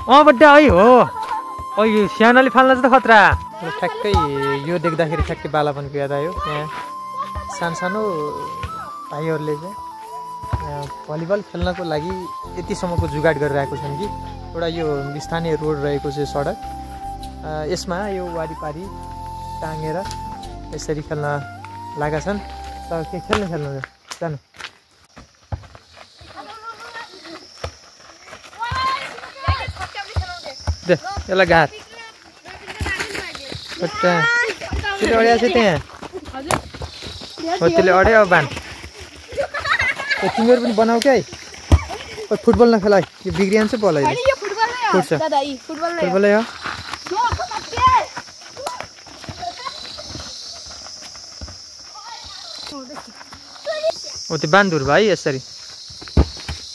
बड्डा है हो यो सानोले फाल्न चाहिँ त खतरा ठ्याक्कै यो देख्दाखेरि ठ्याक्कै बालापनको याद आयो यहाँ सानो भाइहरूले चाहिँ भलिबल खेल्नको लागि यतिसम्मको जुगाड गरिरहेको छन् कि एउटा यो स्थानीय रोड रहेको छ सडक यसमा यो वारिपारी टाँगेर यसरी खेल्न लागेका छन् तर के खेल्नु जानु दे यसलाई घार त्यसले अड्या छ त्यहाँ हो त्यसले अड्यो अब बान तिमीहरू पनि बनाऊ क्या फुटबल नखेला यो बिग्रिन्छ बल फुट्छ फुटबलै हो हो त्यो बान धुर्वा है यसरी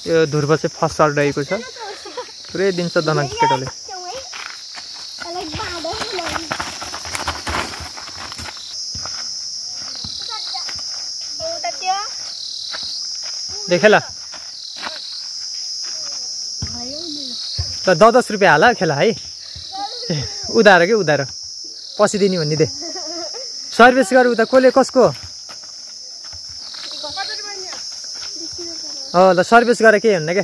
यो धुर्वा चाहिँ फसल रहेको छ पुरै दिन्छ दना केटाले देखेला त 10 रुपियाँ हाल खेला है उधारो के उधारो पछि दिने भन्ने दे सर्भिस गर उता कसले कसको ल सर्भिस गरे के हुन्न के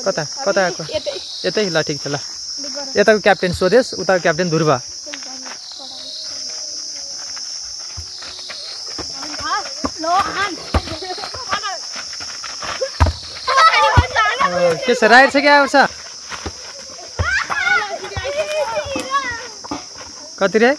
कता कता आएको यतै ल ठिक छ ल यताको क्याप्टेन स्वदेश उताको क्याप्टेन ध्रुव के छ राइड छ क्या आउँछ कति रे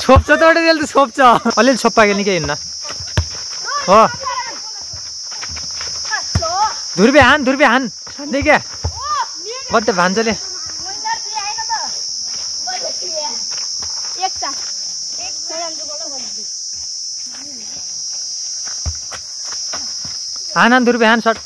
छोप्छ त एउटा त्यसले त छोप्छ अलिअलि छोप्पाएको निकै हिँड्न हो धुर्बे हान छान्दै क्या बद्द भान्जले हान धुर्बे हान सट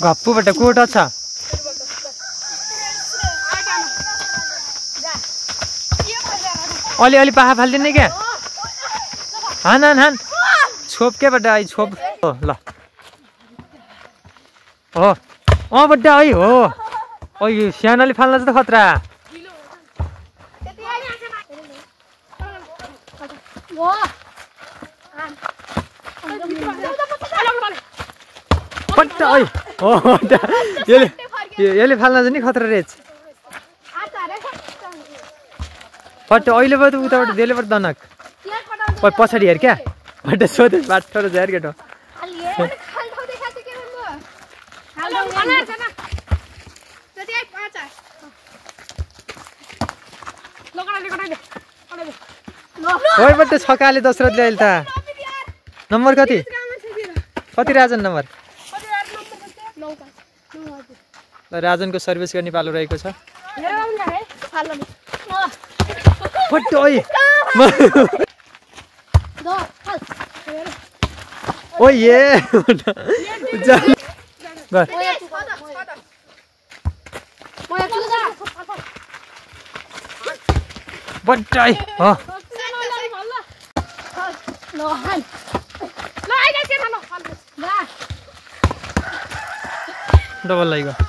गप्पुबाट कोट छ अलि पाहा फाल्दिने क्या हान छोप के बड्डा आई छोप ल हो बड्डा है हो यो सानोले फाल्न चाहिँ त खतरा बड्डा है हो यसले फाल्न चाहिँ नि खतरा रहेछ पट्ट अहिले भयो त उताबाट देलेबाट दनक पछाडि हेर क्या बड्डा सोधेस बाटो र झ्यार केटो ओइ बड्डा छकाले दशरथले अहिले त नम्बर कति राजन नम्बर ल राजनको सर्भिस गर्ने पालो रहेको छ ओ ये बड्डाई डबल लाइगो